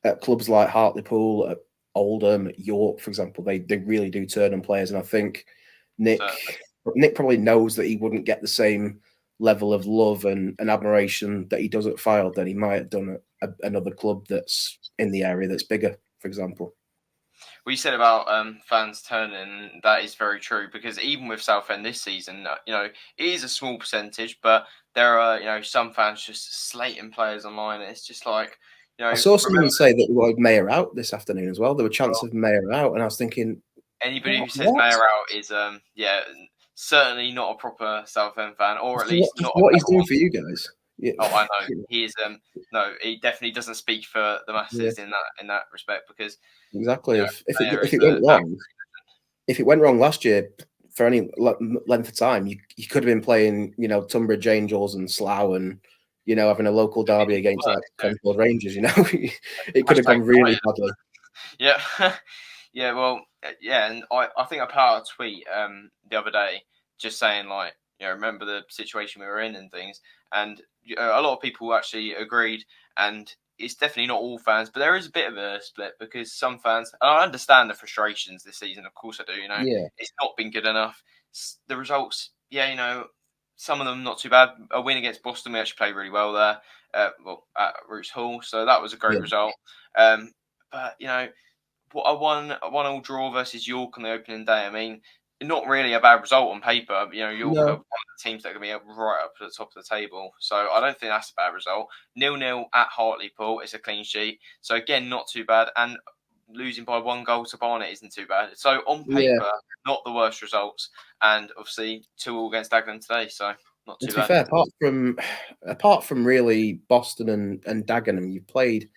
at clubs like Hartlepool, at Oldham, at York, for example, they really do turn on players. And I think Nick probably knows that he wouldn't get the same level of love and admiration that he does at Fylde that he might have done at another club that's in the area that's bigger, for example. What you said about fans turning, that is very true, because even with Southend this season, it is a small percentage, but there are, some fans just slating players online. It's just like, I saw someone say that we wanted Mayer out this afternoon as well. There were chances of Mayer out, and I was thinking, anybody who says Mayer out is, certainly not a proper Southend fan, or at least not what he's doing for you guys. Yeah. Oh, I know. He is. No, he definitely doesn't speak for the masses in that respect, because exactly. If it went wrong last year for any length of time, you could have been playing, Tunbridge Angels and Slough, and having a local derby against like Concord Rangers. It could have gone really badly. Yeah, yeah. Well, and I think I put out a tweet the other day just saying, like, remember the situation we were in and things, and a lot of people actually agreed, and it's definitely not all fans, but there is a bit of a split, because some fans, and I understand the frustrations this season, of course I do, it's not been good enough. The results, some of them not too bad. A win against Boston, we actually played really well there, at Roots Hall, so that was a great result. But, what a 1-1 draw versus York on the opening day, I mean, not really a bad result on paper. York are one of the teams that are going to be right up to the top of the table. So I don't think that's a bad result. 0-0 at Hartlepool, it's a clean sheet. So again, not too bad. And losing by 1 goal to Barnet isn't too bad. So on paper, not the worst results. And obviously 2-2 against Dagenham today. So not too bad. To be fair, apart from really Boston and Dagenham, you've played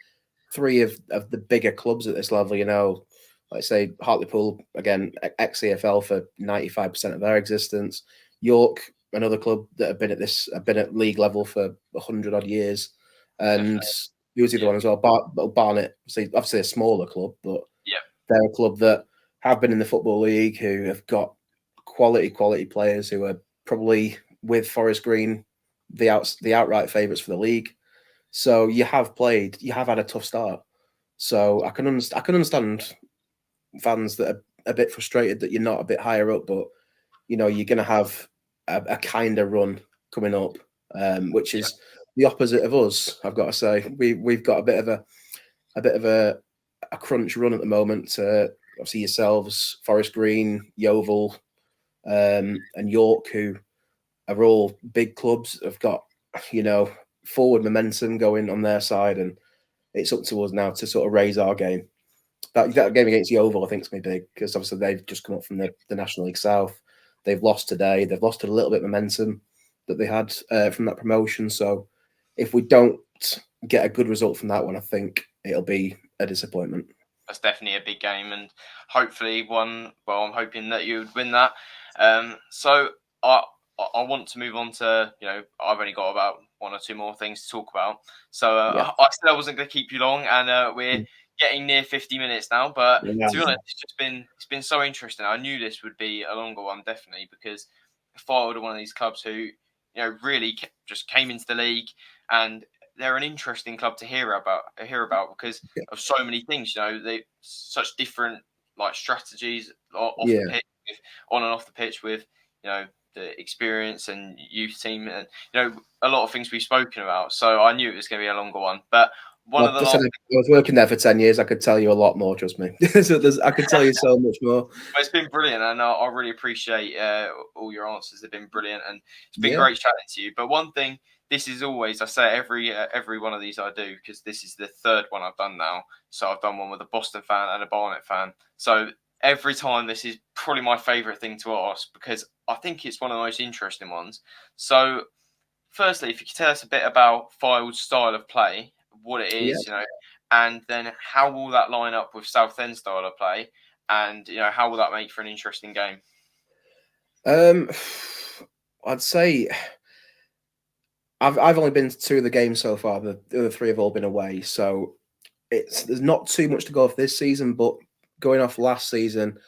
3 of the bigger clubs at this level, like say Hartlepool, again, ex-EFL for 95% of their existence. York, another club that have been at league level for 100 odd years. And who was the other one as well? Barnet, obviously a smaller club, but they're a club that have been in the Football League, who have got quality players who are probably, with Forest Green, the outright favourites for the league. So you have had a tough start. So I can understand fans that are a bit frustrated that you're not a bit higher up, but you know you're going to have a kind of run coming up, which is the opposite of us. I've got to say we've got a bit of a crunch run at the moment. Obviously yourselves, Forest Green, Yeovil, and York, who are all big clubs, have got, you know, forward momentum going on their side, and it's up to us now to sort of raise our game. That game against Yeovil, I think, is going to be big because obviously they've just come up from the National League South. They've lost today. They've lost a little bit of momentum that they had from that promotion. So if we don't get a good result from that one, I think it'll be a disappointment. That's definitely a big game, and hopefully one. Well, I'm hoping that you would win that. So I want to move on to, you know, I've only got about one or two more things to talk about. So Yeah. I said I wasn't going to keep you long, and we're getting near 50 minutes now. But to be honest, it's been so interesting. I knew this would be a longer one, definitely, because Fylde are one of these clubs who, you know, really just came into the league, and they're an interesting club to hear about because of so many things. You know, they such different like strategies off the pitch, on and off the pitch, with, you know, the experience and youth team, and, you know, a lot of things we've spoken about. So I knew it was going to be a longer one, but one of the last. I was working there for 10 years. I could tell you a lot more. Trust me. So I could tell you so much more. Well, it's been brilliant, and I really appreciate all your answers. They've been brilliant, and it's been great chatting to you. But one thing, this is always, I say every one of these I do, because this is the third one I've done now. So I've done one with a Boston fan and a Barnet fan. So every time, this is probably my favourite thing to ask, because I think it's one of the most interesting ones. So firstly, if you could tell us a bit about Fylde's style of play, what it is, you know, and then how will that line up with Southend style of play, and, you know, how will that make for an interesting game? I'd say I've only been to 2 of the games so far. The other 3 have all been away, so there's not too much to go off this season. But going off last season,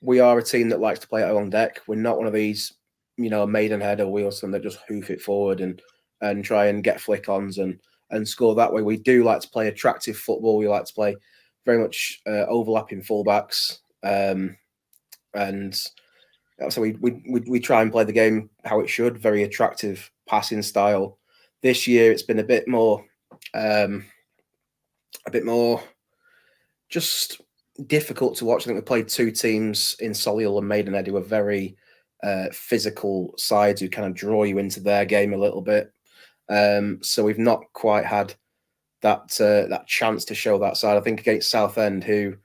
we are a team that likes to play it on deck. We're not one of these, you know, Maidenhead or Wilson that just hoof it forward and try and get flick-ons and score that way. We do like to play attractive football. We like to play very much overlapping fullbacks, and so we try and play the game how it should. Very attractive passing style. This year it's been a bit more just difficult to watch. I think we played 2 teams in Solihull and Maidenhead who are very physical sides who kind of draw you into their game a little bit. So we've not quite had that chance to show that side. I think against Southend, who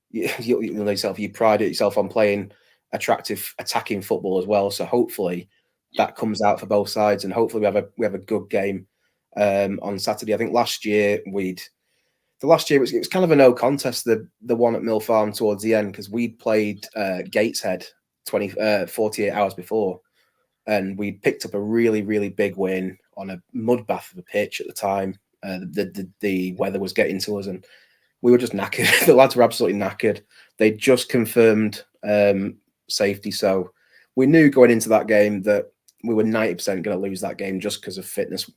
you pride yourself on playing attractive attacking football as well. So hopefully that comes out for both sides, and hopefully we have a good game on Saturday. I think last year it was kind of a no contest, the one at Mill Farm towards the end, because we'd played Gateshead 48 hours before, and we'd picked up a really, really big win on a mud bath of a pitch at the time. The weather was getting to us, and we were just knackered. The lads were absolutely knackered. They just confirmed safety, so we knew going into that game that we were 90% going to lose that game just because of fitness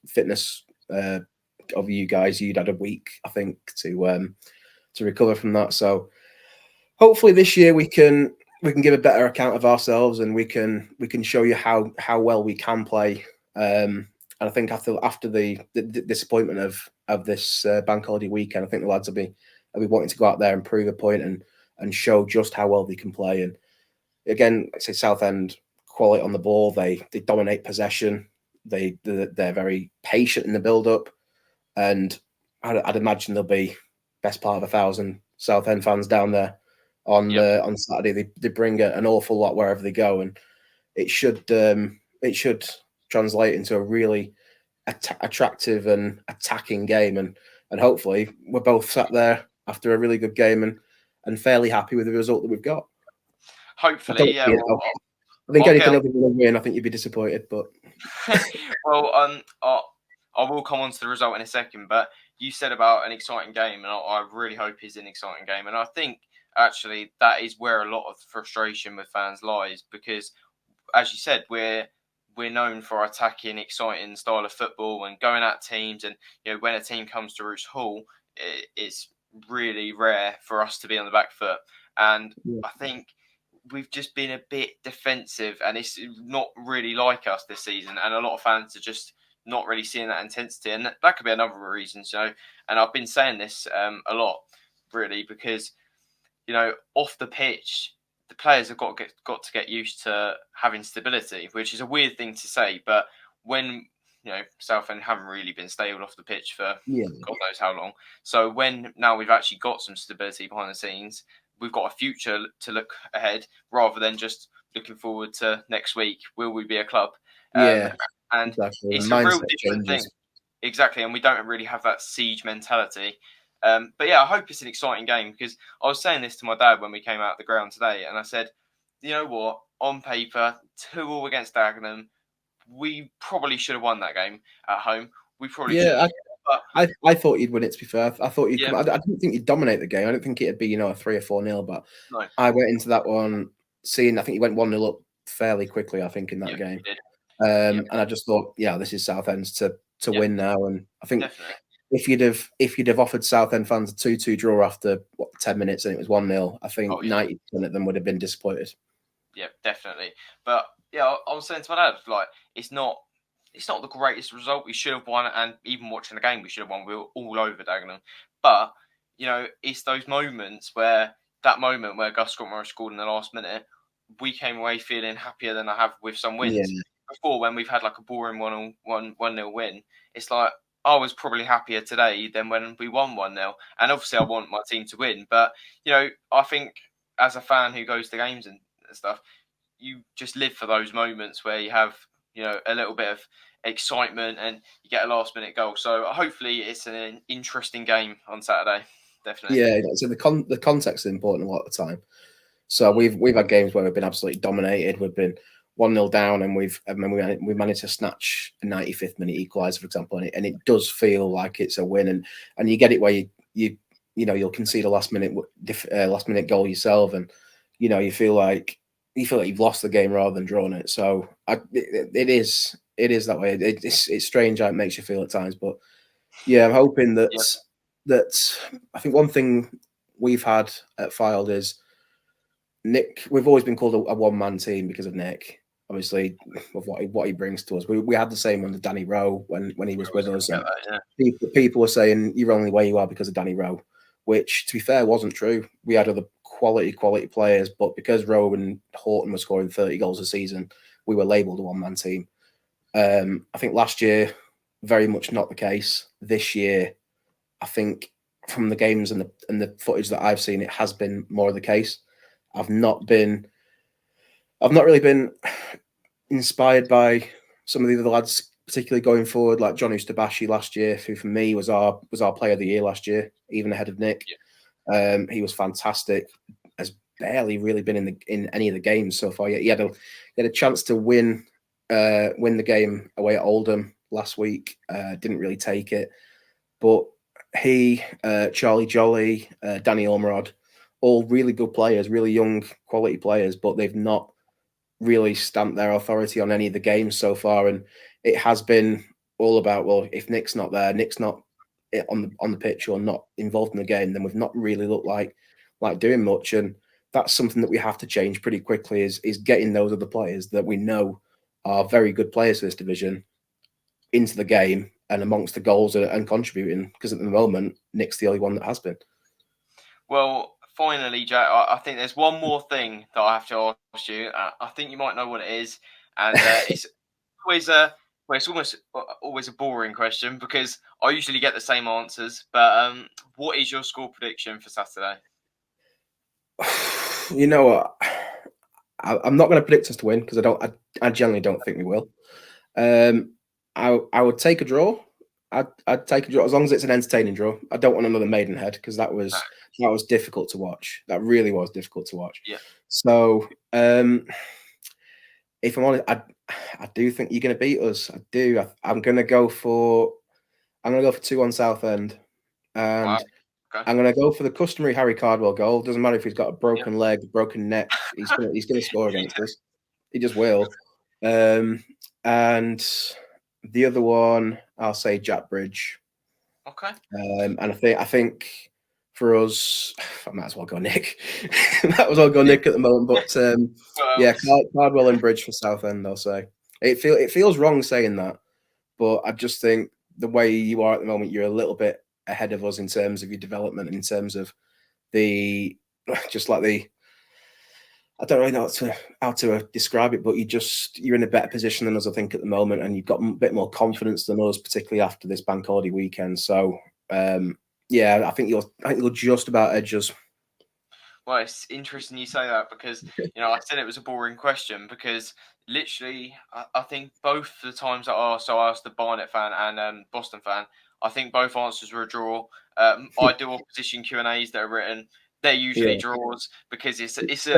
of you guys. You'd had a week, I think, to recover from that. So hopefully this year we can give a better account of ourselves, and we can show you how well we can play. And I think after the disappointment of this bank holiday weekend, I think the lads will be wanting to go out there and prove a point and show just how well they can play. And again, I say Southend quality on the ball. They dominate possession. They're very patient in the build up, and I'd imagine there'll be best part of 1,000 Southend fans down there on Saturday. They bring an awful lot wherever they go, and it should translate into a really attractive and attacking game, and hopefully we're both sat there after a really good game and fairly happy with the result that we've got. Hopefully, yeah. I think anything other than a win, I think you'd be disappointed. But well, I will come on to the result in a second. But you said about an exciting game, and I really hope it's an exciting game. And I think actually that is where a lot of frustration with fans lies, because, as you said, we're we're known for attacking, exciting style of football and going at teams. And when a team comes to Roots Hall, it's really rare for us to be on the back foot. And I think we've just been a bit defensive, and it's not really like us this season. And a lot of fans are just not really seeing that intensity, and that could be another reason. And I've been saying this a lot, really, because off the pitch, the players have got to get used to having stability, which is a weird thing to say, but when Southend haven't really been stable off the pitch for God knows how long. So when now we've actually got some stability behind the scenes, we've got a future to look ahead rather than just looking forward to next week. Will we be a club? And exactly. It's a real different thing. Exactly, and we don't really have that siege mentality. But yeah, I hope it's an exciting game, because I was saying this to my dad when we came out of the ground today, and I said, you know what, on paper, 2-2 against Dagenham, we probably should have won that game at home. We probably should have. I thought you'd win it, to be fair. I thought you'd come. I didn't think you'd dominate the game. I didn't think it'd be, a 3 or 4-0, but no. I went into that one seeing, I think you went 1-0 up fairly quickly, I think, in that game. And I just thought, this is Southend's to win now. And I think if you'd have offered Southend fans a 2-2 draw after 10 minutes and it was 1-0, I think 90% of them would have been disappointed. Yeah, definitely. But I was saying to my dad, like, it's not the greatest result. We should have won, and even watching the game, we should have won. We were all over Dagenham. But, it's those moments where Gus Scott-Morris scored in the last minute, we came away feeling happier than I have with some wins. Yeah. Before, when we've had like a boring 1-0 win, it's like, I was probably happier today than when we won 1-0. And obviously, I want my team to win. But, I think as a fan who goes to games and stuff, you just live for those moments where you have, a little bit of excitement and you get a last-minute goal. So hopefully it's an interesting game on Saturday. Definitely. Yeah, so the context is important a lot of the time. So we've had games where we've been absolutely dominated. We've been 1-0 down, and we managed to snatch a 95th minute equaliser, for example, and it does feel like it's a win, and you get it where you'll concede a last minute goal yourself, and you feel like you've lost the game rather than drawn it. So it is that way. It's strange how it makes you feel at times, but I'm hoping that I think one thing we've had at Fylde is Nick. We've always been called a one-man team because of Nick. Obviously, of what he brings to us. We had the same under Danny Rowe when he was with us. And people were saying you're only where you are because of Danny Rowe, which, to be fair, wasn't true. We had other quality players, but because Rowe and Horton were scoring 30 goals a season, we were labelled a one-man team. I think last year, very much not the case. This year, I think from the games and the footage that I've seen, it has been more of the case. I've not really been inspired by some of the other lads, particularly going forward, like John 𝗝𝗄 last year, who for me was our player of the year last year, even ahead of Nick. Yeah. He was fantastic. Has barely really been in any of the games so far yet. He had a chance to win the game away at Oldham last week. Didn't really take it, but he, Charlie Jolly, Danny Ormerod, all really good players, really young, quality players, but they've not really stamped their authority on any of the games so far. And it has been all about, well, if Nick's not there, Nick's not on the pitch or not involved in the game, then we've not really looked like doing much. And that's something that we have to change pretty quickly, is getting those other players that we know are very good players for this division into the game and amongst the goals and contributing, because at the moment, Nick's the only one that has been. Well, finally, Jack, I think there's one more thing that I have to ask you. I think you might know what it is, and it's almost always a boring question because I usually get the same answers. But what is your score prediction for Saturday? You know what? I'm not going to predict us to win because I generally don't think we will. I would take a draw. I'd take a draw as long as it's an entertaining draw. I don't want another Maidenhead because that was difficult to watch. That really was difficult to watch. Yeah. So if I'm honest, I do think you're going to beat us. I do. I'm going to go for 2-1 Southend, and wow. Okay. I'm going to go for the customary Harry Cardwell goal. Doesn't matter if he's got a broken leg, broken neck. He's going to score against us. He just will. And the other one, I'll say Jack Bridge. Okay. And I think for us, I might as well go Nick. Might as well go Nick at the moment. But yeah, Cardwell and Bridge for Southend, I'll say. It feels wrong saying that, but I just think the way you are at the moment, you're a little bit ahead of us in terms of your development, in terms of I don't really know how to describe it, but you're in a better position than us, I think, at the moment, and you've got a bit more confidence than us, particularly after this bank holiday weekend. So, yeah, I think you'll just about edge us. Well, it's interesting you say that because I said it was a boring question because literally I think both the times I asked the Barnet fan and Boston fan, I think both answers were a draw. I do opposition Q&As that are written. They're usually draws because it's an easy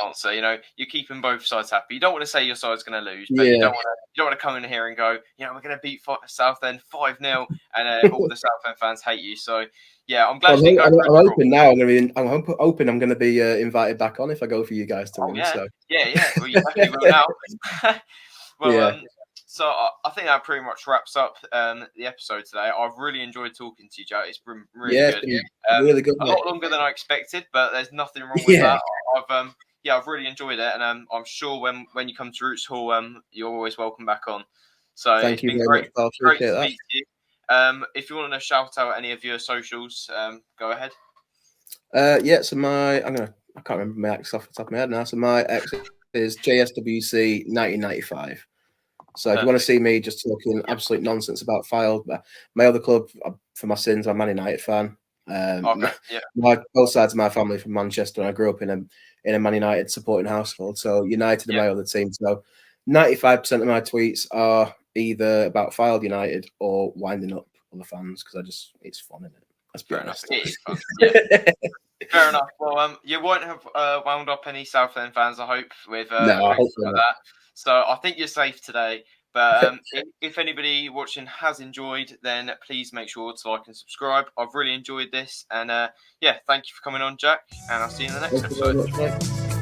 answer. You're keeping both sides happy. You don't want to say your side's going to lose, but you don't want to come in here and go, we're going to beat Southend 5-0, and all the Southend fans hate you. So yeah, I'm glad you didn't go. I'm hoping now. I'm hoping I'm going to be invited back on if I go for you guys to win. Yeah. So. Yeah. Well, you definitely will now. Well, so I think that pretty much wraps up the episode today. I've really enjoyed talking to you, Joe. It's been really good. Really good. A lot longer than I expected, but there's nothing wrong with that. I've really enjoyed it, and I'm sure when you come to Roots Hall, you're always welcome back on. So thank you very much. I'll great to speak to you. If you want to shout out any of your socials, go ahead. Yeah, so I can't remember my X off the top of my head now. So my X is JSWC1995. So if you want to see me just talking absolute nonsense about Fylde, my other club, for my sins, I'm a Man United fan. Both sides of my family from Manchester, and I grew up in a Man United supporting household. So United are my other team. So 95% of my tweets are either about Fylde United or winding up other fans because it's fun, isn't it? That's fair enough. It is fun. Yeah. Fair enough. Well, you won't have wound up any Southend fans, I hope, with I hope like that. So I think you're safe today. But if anybody watching has enjoyed, then please make sure to like and subscribe. I've really enjoyed this, and thank you for coming on, Jack. And I'll see you in the next episode.